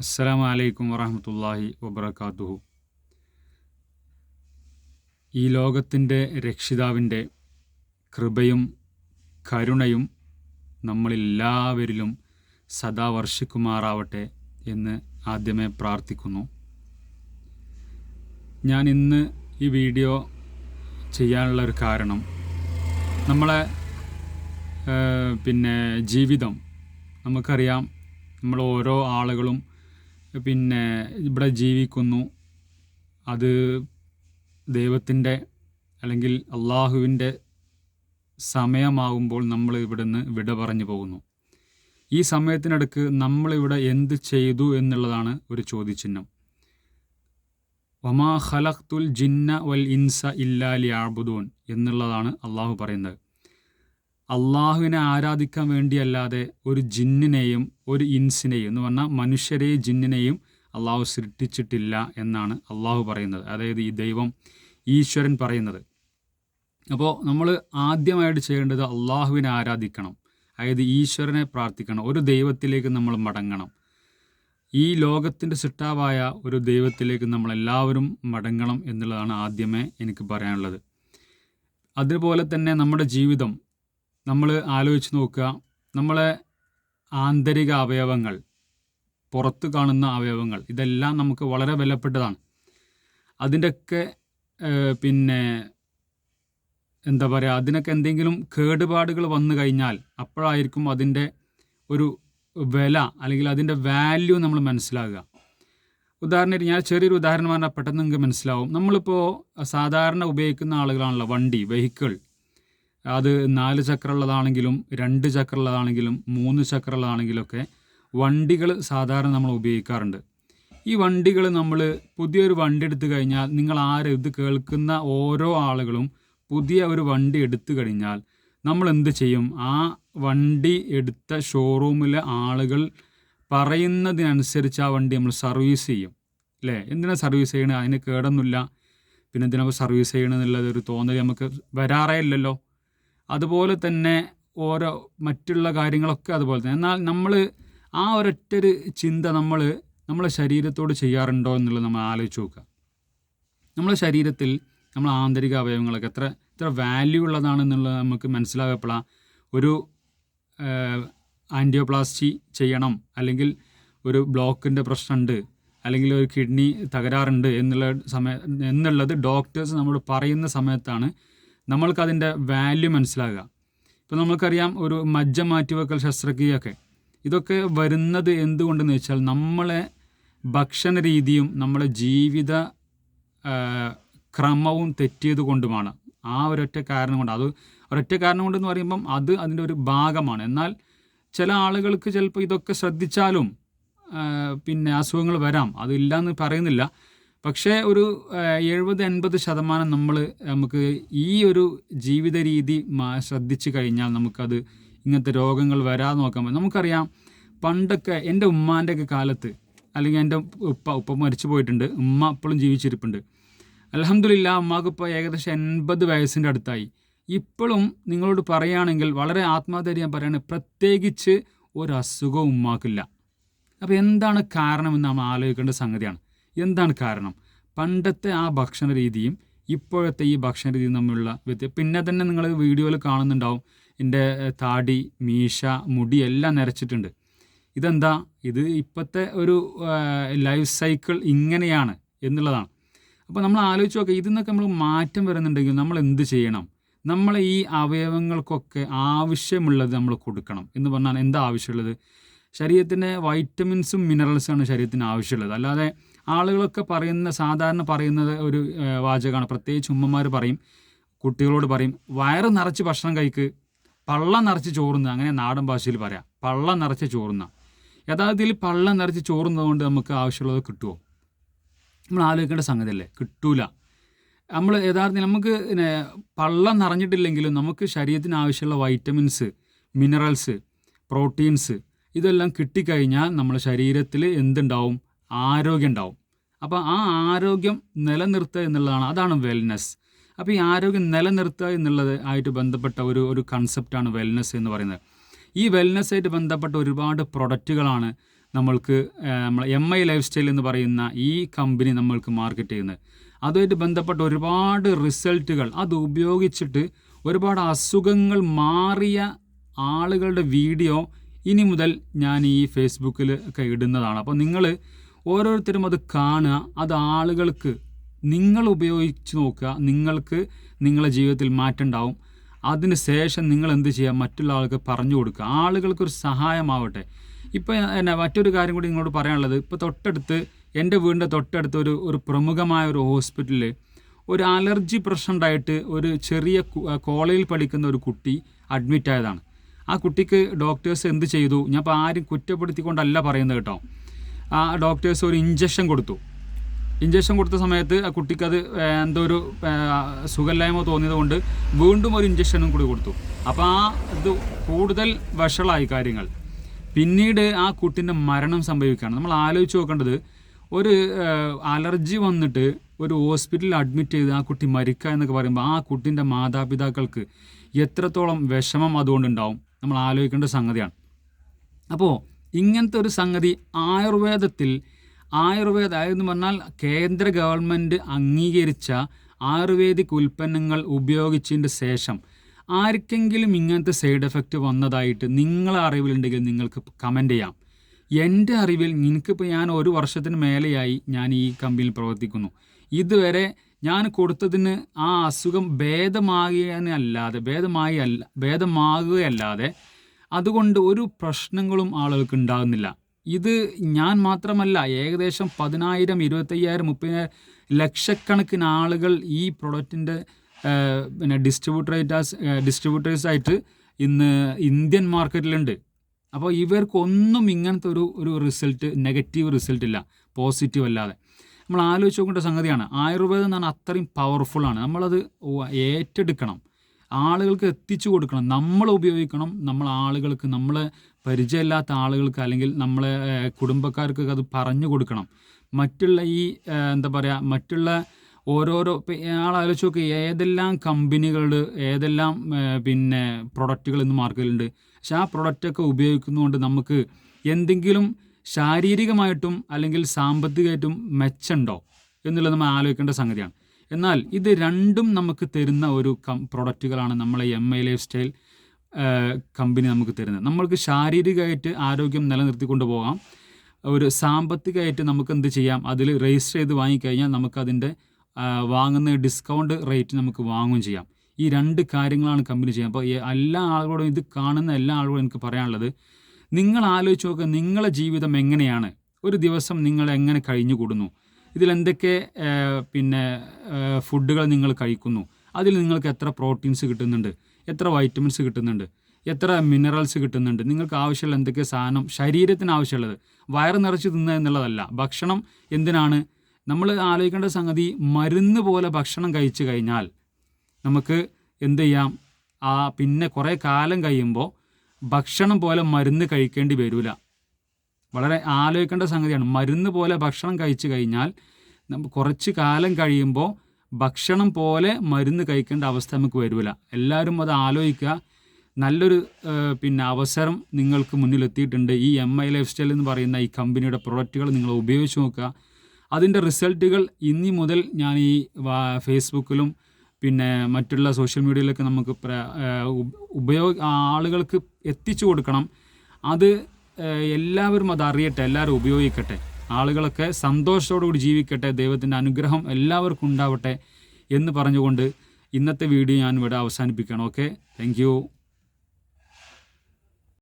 അസ്സലാമു അലൈക്കും വറഹ്മത്തുള്ളാഹി വബറകാതുഹു. ഈ ലോകത്തിൻ്റെ രക്ഷിതാവിൻ്റെ കൃപയും കരുണയും നമ്മളെല്ലാവരിലും സദാ വർഷിക്കുമാറാവട്ടെ എന്ന് ആദ്യമേ പ്രാർത്ഥിക്കുന്നു. ഞാൻ ഇന്ന് ഈ വീഡിയോ ചെയ്യാനുള്ള ഒരു കാരണം, നമ്മളെ ജീവിതം നമുക്കറിയാം. നമ്മൾ ഓരോ ആളുകളും ഇവിടെ ജീവിക്കുന്നു. അത് ദൈവത്തിൻ്റെ അല്ലെങ്കിൽ അള്ളാഹുവിൻ്റെ സമയമാകുമ്പോൾ നമ്മൾ ഇവിടുന്ന് വിട പറഞ്ഞു പോകുന്നു. ഈ സമയത്തിനടുക്ക് നമ്മളിവിടെ എന്ത് ചെയ്തു എന്നുള്ളതാണ് ഒരു ചോദ്യചിഹ്നം. വമാ ഖലഖ്തുൽ ജിന്ന വൽ ഇൻസ ഇല്ലാ ലിയഅ്ബുദൂൻ എന്നുള്ളതാണ് അള്ളാഹു പറയുന്നത്. അള്ളാഹുവിനെ ആരാധിക്കാൻ വേണ്ടിയല്ലാതെ ഒരു ജിന്നിനെയും ഒരു ഇൻസിനെയും എന്ന് പറഞ്ഞാൽ മനുഷ്യരെയും ജിന്നിനെയും അള്ളാഹു സൃഷ്ടിച്ചിട്ടില്ല എന്നാണ് അള്ളാഹു പറയുന്നത്. അതായത് ഈ ദൈവം ഈശ്വരൻ പറയുന്നത്. അപ്പോൾ നമ്മൾ ആദ്യമായിട്ട് ചെയ്യേണ്ടത് അള്ളാഹുവിനെ ആരാധിക്കണം, അതായത് ഈശ്വരനെ പ്രാർത്ഥിക്കണം, ഒരു ദൈവത്തിലേക്ക് നമ്മൾ മടങ്ങണം. ഈ ലോകത്തിൻ്റെ സൃഷ്ടാവായ ഒരു ദൈവത്തിലേക്ക് നമ്മളെല്ലാവരും മടങ്ങണം എന്നുള്ളതാണ് ആദ്യമേ എനിക്ക് പറയാനുള്ളത്. അതുപോലെ തന്നെ നമ്മുടെ ജീവിതം നമ്മൾ ആലോചിച്ച് നോക്കുക. നമ്മളെ ആന്തരിക അവയവങ്ങൾ, പുറത്ത് കാണുന്ന അവയവങ്ങൾ, ഇതെല്ലാം നമുക്ക് വളരെ വിലപ്പെട്ടതാണ്. അതിൻ്റെയൊക്കെ അതിനൊക്കെ എന്തെങ്കിലും കേടുപാടുകൾ വന്നു കഴിഞ്ഞാൽ അപ്പോഴായിരിക്കും അതിൻ്റെ ഒരു വില അല്ലെങ്കിൽ അതിൻ്റെ വാല്യൂ നമ്മൾ മനസ്സിലാകുക. ഉദാഹരണത്തിന് ഞാൻ ചെറിയൊരു ഉദാഹരണം പറഞ്ഞാൽ പെട്ടെന്ന് നിങ്ങൾക്ക് മനസ്സിലാവും. നമ്മളിപ്പോൾ സാധാരണ ഉപയോഗിക്കുന്ന ആളുകളാണല്ലോ വണ്ടി, വെഹിക്കിൾ. അത് 4 ചക്രമുള്ളതാണെങ്കിലും 2 ചക്രമുള്ളതാണെങ്കിലും 3 ചക്രമുള്ളതാണെങ്കിലൊക്കെ വണ്ടികൾ സാധാരണ നമ്മൾ ഉപയോഗിക്കാറുണ്ട്. ഈ വണ്ടികൾ നമ്മൾ പുതിയൊരു വണ്ടി എടുത്തു കഴിഞ്ഞാൽ, നിങ്ങൾ ഇത് കേൾക്കുന്ന ഓരോ ആളുകളും പുതിയ ഒരു വണ്ടി എടുത്തു കഴിഞ്ഞാൽ നമ്മൾ എന്ത് ചെയ്യും? ആ വണ്ടി എടുത്ത ഷോറൂമിലെ ആളുകൾ പറയുന്നതിനനുസരിച്ച് ആ വണ്ടി നമ്മൾ സർവീസ് ചെയ്യും, അല്ലേ? എന്തിനാണ് സർവീസ് ചെയ്യണത്? അതിന് കേടൊന്നുമില്ല, പിന്നെ എന്തിനാണ് സർവീസ് ചെയ്യണമെന്നുള്ളത് ഒരു തോന്നൽ നമുക്ക് വരാറേ ഇല്ലല്ലോ. അതുപോലെ തന്നെ ഓരോ മറ്റുള്ള കാര്യങ്ങളൊക്കെ അതുപോലെ തന്നെ. എന്നാൽ നമ്മൾ ആ ഒരൊറ്റൊരു ചിന്ത നമ്മളെ ശരീരത്തോട് ചെയ്യാറുണ്ടോ എന്നുള്ളത് നമ്മൾ ആലോചിച്ച് നോക്കുക. നമ്മളെ ശരീരത്തിൽ നമ്മളെ ആന്തരിക അവയവങ്ങളൊക്കെ എത്ര വാല്യൂ ഉള്ളതാണെന്നുള്ളത് നമുക്ക് മനസ്സിലാകപ്പെടാം. ഒരു ആൻറ്റിയോപ്ലാസ്റ്റി ചെയ്യണം, അല്ലെങ്കിൽ ഒരു ബ്ലോക്കിൻ്റെ പ്രശ്നമുണ്ട്, അല്ലെങ്കിൽ ഒരു കിഡ്നി തകരാറുണ്ട് എന്നുള്ളത് ഡോക്ടേഴ്സ് നമ്മളോട് പറയുന്ന സമയത്താണ് നമ്മൾക്കതിൻ്റെ വാല്യൂ മനസ്സിലാകുക. ഇപ്പോൾ നമുക്കറിയാം, ഒരു മജ്ജ മാറ്റിവെക്കൽ ശസ്ത്രക്രിയയൊക്കെ, ഇതൊക്കെ വരുന്നത് എന്തുകൊണ്ടെന്ന് വെച്ചാൽ നമ്മളെ ഭക്ഷണ രീതിയും നമ്മളെ ജീവിത ക്രമവും തെറ്റിയത് കൊണ്ടുമാണ്. ആ ഒരൊറ്റ കാരണം കൊണ്ട്, അത് ഒരൊറ്റ കാരണം കൊണ്ടെന്ന് പറയുമ്പം അത് അതിൻ്റെ ഒരു ഭാഗമാണ്. എന്നാൽ ചില ആളുകൾക്ക് ചിലപ്പോൾ ഇതൊക്കെ ശ്രദ്ധിച്ചാലും അസുഖങ്ങൾ വരാം, അതില്ലാന്ന് പറയുന്നില്ല. പക്ഷേ ഒരു 70-80% നമുക്ക് ഈ ഒരു ജീവിത രീതി ശ്രദ്ധിച്ചു കഴിഞ്ഞാൽ നമുക്കത് ഇങ്ങനത്തെ രോഗങ്ങൾ വരാതെ നോക്കാൻ പറ്റും. നമുക്കറിയാം, പണ്ടൊക്കെ എൻ്റെ ഉമ്മാൻ്റെയൊക്കെ കാലത്ത്, അല്ലെങ്കിൽ എൻ്റെ ഉപ്പ മരിച്ചു പോയിട്ടുണ്ട്, ഉമ്മ ഇപ്പോഴും ജീവിച്ചിരിപ്പുണ്ട്. അൽഹംദുലില്ലാ, ഉമ്മാക്കിപ്പോൾ ഏകദേശം 80 വയസ്സിൻ്റെ അടുത്തായി. ഇപ്പോഴും നിങ്ങളോട് പറയുകയാണെങ്കിൽ വളരെ ആത്മാധൈര്യം പറയുകയാണ്, പ്രത്യേകിച്ച് ഒരു അസുഖവും ഉമ്മാക്കില്ല. അപ്പോൾ എന്താണ് കാരണമെന്ന് നമ്മൾ ആലോചിക്കേണ്ട സംഗതിയാണ്. എന്താണ് കാരണം? പണ്ടത്തെ ആ ഭക്ഷണ രീതിയും ഇപ്പോഴത്തെ ഈ ഭക്ഷണ രീതിയും തമ്മിലുള്ള വ്യത്യാസം. പിന്നെ തന്നെ നിങ്ങൾ വീഡിയോയിൽ കാണുന്നുണ്ടാവും, എൻ്റെ താടി, മീശ, മുടി എല്ലാം നരച്ചിട്ടുണ്ട്. ഇതെന്താ? ഇത് ഇപ്പോഴത്തെ ഒരു ലൈഫ് സൈക്കിൾ ഇങ്ങനെയാണ് എന്നുള്ളതാണ്. അപ്പോൾ നമ്മൾ ആലോചിച്ച് നോക്കുക, ഇതിന്നൊക്കെ നമ്മൾ മാറ്റം വരുന്നുണ്ടെങ്കിൽ നമ്മൾ എന്ത് ചെയ്യണം? നമ്മളെ ഈ അവയവങ്ങൾക്കൊക്കെ ആവശ്യമുള്ളത് നമ്മൾ കൊടുക്കണം. എന്ന് പറഞ്ഞാൽ എന്താ ആവശ്യമുള്ളത്? ശരീരത്തിന് വൈറ്റമിൻസും മിനറൽസാണ് ശരീരത്തിന് ആവശ്യമുള്ളത്. അല്ലാതെ ആളുകളൊക്കെ സാധാരണ പറയുന്നത് ഒരു വാചകമാണ്. പ്രത്യേകിച്ച് ഉമ്മമാർ പറയും, കുട്ടികളോട് പറയും, വയറ് നിറച്ച് ഭക്ഷണം കഴിക്ക്, പള്ളം നിറച്ച് ചോറുന്ന. അങ്ങനെ നാടൻ ഭാഷയിൽ പറയാം, പള്ളം നിറച്ച് ചോറുന്ന. യഥാർത്ഥത്തിൽ പള്ളം നിറച്ച് ചോറുന്നതുകൊണ്ട് നമുക്ക് ആവശ്യമുള്ളത് കിട്ടുമോ? നമ്മൾ ആലോചിക്കേണ്ട സംഗതിയല്ലേ? കിട്ടൂല. നമ്മൾ യഥാർത്ഥത്തിൽ നമുക്ക് പള്ളം നിറഞ്ഞിട്ടില്ലെങ്കിലും നമുക്ക് ശരീരത്തിന് ആവശ്യമുള്ള വൈറ്റമിൻസ്, മിനറൽസ്, പ്രോട്ടീൻസ് ഇതെല്ലാം കിട്ടിക്കഴിഞ്ഞാൽ നമ്മുടെ ശരീരത്തിൽ എന്തുണ്ടാവും? ആരോഗ്യം ഉണ്ടാവും. അപ്പോൾ ആ ആരോഗ്യം നിലനിർത്തുക എന്നുള്ളതാണ്, അതാണ് വെൽനെസ്. അപ്പോൾ ഈ ആരോഗ്യം നിലനിർത്തുക എന്നുള്ളത് ആയിട്ട് ബന്ധപ്പെട്ട ഒരു കൺസെപ്റ്റാണ് വെൽനെസ് എന്ന് പറയുന്നത്. ഈ വെൽനെസ്സായിട്ട് ബന്ധപ്പെട്ട ഒരുപാട് പ്രൊഡക്റ്റുകളാണ് നമ്മൾക്ക് നമ്മൾ MI ലൈഫ് സ്റ്റൈൽ എന്ന് പറയുന്ന ഈ കമ്പനി നമ്മൾക്ക് മാർക്കറ്റ് ചെയ്യുന്നത്. അതുമായിട്ട് ബന്ധപ്പെട്ട ഒരുപാട് റിസൾട്ടുകൾ അത് ഉപയോഗിച്ചിട്ട് ഒരുപാട് അസുഖങ്ങൾ മാറിയ ആളുകളുടെ വീഡിയോ ഇനി മുതൽ ഞാൻ ഈ ഫേസ്ബുക്കിൽ ഒക്കെ ഇടുന്നതാണ്. അപ്പോൾ നിങ്ങൾ ഓരോരുത്തരും അത് കാണുക, അത് ആളുകൾക്ക് നിങ്ങൾ ഉപയോഗിച്ച് നോക്കുക, നിങ്ങൾക്ക് നിങ്ങളുടെ ജീവിതത്തിൽ മാറ്റം ഉണ്ടാവും. അതിന് ശേഷം നിങ്ങൾ എന്ത് ചെയ്യുക, മറ്റുള്ള ആൾക്ക് പറഞ്ഞു കൊടുക്കുക, ആളുകൾക്കൊരു സഹായമാവട്ടെ. ഇപ്പോൾ എന്നാ മറ്റൊരു കാര്യം കൂടി നിങ്ങളോട് പറയാനുള്ളത്, ഇപ്പോൾ തൊട്ടടുത്ത് എൻ്റെ വീടിൻ്റെ തൊട്ടടുത്ത് ഒരു പ്രമുഖമായ ഒരു ഹോസ്പിറ്റലിൽ ഒരു അലർജി പ്രശ്നം ഉണ്ടായിട്ട് ഒരു ചെറിയ കോളേജിൽ പഠിക്കുന്ന ഒരു കുട്ടി അഡ്മിറ്റ് ആയതാണ്. ആ കുട്ടിക്ക് ഡോക്ടേഴ്സ് എന്ത് ചെയ്തു, ഞാൻ ഇപ്പോൾ ആരും കുറ്റപ്പെടുത്തിക്കൊണ്ടല്ല പറയുന്നത് കേട്ടോ. ആ ഡോക്ടേഴ്സ് ഒരു ഇഞ്ചക്ഷൻ കൊടുത്ത സമയത്ത് ആ കുട്ടിക്കത് എന്തോ ഒരു സുഖമില്ലായ്മ തോന്നിയത് കൊണ്ട് വീണ്ടും ഒരു ഇഞ്ചക്ഷനും കൂടി കൊടുത്തു. അപ്പോൾ ഇത് കൂടുതൽ വഷളായി കാര്യങ്ങൾ. പിന്നീട് ആ കുട്ടിൻ്റെ മരണം സംഭവിക്കുകയാണ്. നമ്മൾ ആലോചിച്ച് നോക്കേണ്ടത്, ഒരു അലർജി വന്നിട്ട് ഒരു ഹോസ്പിറ്റലിൽ അഡ്മിറ്റ് ചെയ്ത് ആ കുട്ടി മരിക്കുക എന്നൊക്കെ പറയുമ്പോൾ ആ കുട്ടിൻ്റെ മാതാപിതാക്കൾക്ക് എത്രത്തോളം വിഷമം അതുകൊണ്ടുണ്ടാവും, നമ്മൾ ആലോചിക്കേണ്ട സംഗതിയാണ്. അപ്പോൾ ഇങ്ങനത്തെ ഒരു സംഗതി ആയുർവേദം പറഞ്ഞാൽ കേന്ദ്ര ഗവൺമെൻറ് അംഗീകരിച്ച ആയുർവേദിക് ഉൽപ്പന്നങ്ങൾ ഉപയോഗിച്ചതിൻ്റെ ശേഷം ആർക്കെങ്കിലും ഇങ്ങനത്തെ സൈഡ് എഫക്റ്റ് വന്നതായിട്ട് നിങ്ങളെ അറിവിലുണ്ടെങ്കിൽ നിങ്ങൾക്ക് കമൻറ്റ് ചെയ്യാം. എൻ്റെ അറിവിൽ എനിക്കിപ്പോൾ ഞാൻ 1 വർഷത്തിന് മേലെയായി ഞാൻ ഈ കമ്പനിയിൽ പ്രവർത്തിക്കുന്നു. ഇതുവരെ ഞാൻ കൊടുത്തതിന് ആ അസുഖം ഭേദമാകുകയല്ലാതെ അതുകൊണ്ട് ഒരു പ്രശ്നങ്ങളും ആളുകൾക്ക് ഉണ്ടാകുന്നില്ല. ഇത് ഞാൻ മാത്രമല്ല, ഏകദേശം 10,000, 25,000, 30,000 ലക്ഷക്കണക്കിന് ആളുകൾ ഈ പ്രൊഡക്റ്റിൻ്റെ പിന്നെ ഡിസ്ട്രിബ്യൂട്ടേഴ്സായിട്ട് ഇന്ന് ഇന്ത്യൻ മാർക്കറ്റിലുണ്ട്. അപ്പോൾ ഇവർക്കൊന്നും ഇങ്ങനത്തെ ഒരു റിസൾട്ട്, നെഗറ്റീവ് റിസൾട്ട് ഇല്ല, പോസിറ്റീവ് അല്ലാതെ. നമ്മൾ ആലോചിച്ച് നോക്കേണ്ട സംഗതിയാണ്. ആയുർവേദം എന്ന് പറഞ്ഞാൽ അത്രയും പവർഫുള്ളാണ്. നമ്മളത് ഏറ്റെടുക്കണം, ആളുകൾക്ക് എത്തിച്ചു കൊടുക്കണം, നമ്മൾ ഉപയോഗിക്കണം. നമ്മൾ ആളുകൾക്ക്, നമ്മളെ പരിചയമില്ലാത്ത ആളുകൾക്ക് അല്ലെങ്കിൽ നമ്മളെ കുടുംബക്കാർക്കൊക്കെ അത് പറഞ്ഞു കൊടുക്കണം. മറ്റുള്ള ഈ എന്താ പറയുക, മറ്റുള്ള ഓരോരോ ആലോചിച്ച് നോക്കി ഏതെല്ലാം കമ്പനികളുടെ ഏതെല്ലാം പിന്നെ പ്രൊഡക്റ്റുകൾ ഇന്ന് മാർക്കറ്റിലുണ്ട്. പക്ഷെ ആ പ്രൊഡക്റ്റൊക്കെ ഉപയോഗിക്കുന്നതുകൊണ്ട് നമുക്ക് എന്തെങ്കിലും ശാരീരികമായിട്ടും അല്ലെങ്കിൽ സാമ്പത്തികമായിട്ടും മെച്ചമുണ്ടോ എന്നുള്ളത് നമ്മൾ ആലോചിക്കേണ്ട സംഗതിയാണ്. എന്നാൽ ഇത് രണ്ടും നമുക്ക് തരുന്ന ഒരു പ്രൊഡക്റ്റുകളാണ് നമ്മളെ MI ലൈഫ് സ്റ്റൈൽ കമ്പനി നമുക്ക് തരുന്നത്. നമ്മൾക്ക് ശാരീരികമായിട്ട് ആരോഗ്യം നിലനിർത്തിക്കൊണ്ട് പോകാം, ഒരു സാമ്പത്തികമായിട്ട് നമുക്ക് എന്ത് ചെയ്യാം, അതിൽ രജിസ്റ്റർ ചെയ്ത് വാങ്ങിക്കഴിഞ്ഞാൽ നമുക്കതിൻ്റെ വാങ്ങുന്ന ഡിസ്കൗണ്ട് റേറ്റ് നമുക്ക് വാങ്ങുകയും ചെയ്യാം. ഈ 2 കാര്യങ്ങളാണ് കമ്പനി ചെയ്യുക. അപ്പോൾ എല്ലാ ആളുകളോടും, ഇത് കാണുന്ന എല്ലാ ആളുകളോടും എനിക്ക് പറയാനുള്ളത്, നിങ്ങൾ ആലോചിച്ച് നോക്കുക, നിങ്ങളുടെ ജീവിതം എങ്ങനെയാണ്, ഒരു ദിവസം നിങ്ങൾ എങ്ങനെ കഴിഞ്ഞുകൂടുന്നു, ഇതിലെന്തൊക്കെ പിന്നെ ഫുഡുകൾ നിങ്ങൾ കഴിക്കുന്നു, അതിൽ നിങ്ങൾക്ക് എത്ര പ്രോട്ടീൻസ് കിട്ടുന്നുണ്ട്, എത്ര വൈറ്റമിൻസ് കിട്ടുന്നുണ്ട്, എത്ര മിനറൽസ് കിട്ടുന്നുണ്ട്, നിങ്ങൾക്ക് ആവശ്യമുള്ള എന്തൊക്കെ സാധനം ശരീരത്തിന് ആവശ്യമുള്ളത്. വയറ് നിറച്ച് തിന്നുക എന്നുള്ളതല്ല. ഭക്ഷണം എന്തിനാണ് നമ്മൾ ആലോചിക്കേണ്ട സംഗതി, മരുന്ന് പോലെ ഭക്ഷണം കഴിച്ചു കഴിഞ്ഞാൽ നമുക്ക് എന്ത് ചെയ്യാം, പിന്നെ കുറേ കാലം കഴിയുമ്പോൾ ഭക്ഷണം പോലെ മരുന്ന് കഴിക്കേണ്ടി വരില്ല. വളരെ ആലോചിക്കേണ്ട സംഗതിയാണ്. മരുന്ന് പോലെ ഭക്ഷണം കഴിച്ചു കഴിഞ്ഞാൽ കുറച്ച് കാലം കഴിയുമ്പോൾ ഭക്ഷണം പോലെ മരുന്ന് കഴിക്കേണ്ട അവസ്ഥ നമുക്ക് വരില്ല. എല്ലാവരും അത് ആലോചിക്കുക. നല്ലൊരു പിന്നെ അവസരം നിങ്ങൾക്ക് മുന്നിലെത്തിയിട്ടുണ്ട്. ഈ MI ലൈഫ് സ്റ്റൈൽ എന്ന് പറയുന്ന ഈ കമ്പനിയുടെ പ്രൊഡക്റ്റുകൾ നിങ്ങൾ ഉപയോഗിച്ച് നോക്കുക. അതിൻ്റെ റിസൾട്ടുകൾ ഇനി മുതൽ ഞാൻ ഈ ഫേസ്ബുക്കിലും പിന്നെ മറ്റുള്ള സോഷ്യൽ മീഡിയയിലൊക്കെ നമുക്ക് ആളുകൾക്ക് എത്തിച്ചു കൊടുക്കണം. അത് എല്ലാവരും അത് അറിയട്ടെ, എല്ലാവരും ഉപയോഗിക്കട്ടെ, ആളുകളൊക്കെ സന്തോഷത്തോടുകൂടി ജീവിക്കട്ടെ, ദൈവത്തിൻ്റെ അനുഗ്രഹം എല്ലാവർക്കും ഉണ്ടാവട്ടെ എന്ന് പറഞ്ഞുകൊണ്ട് ഇന്നത്തെ വീഡിയോ ഞാൻ ഇവിടെ അവസാനിപ്പിക്കണം. Okay, thank you.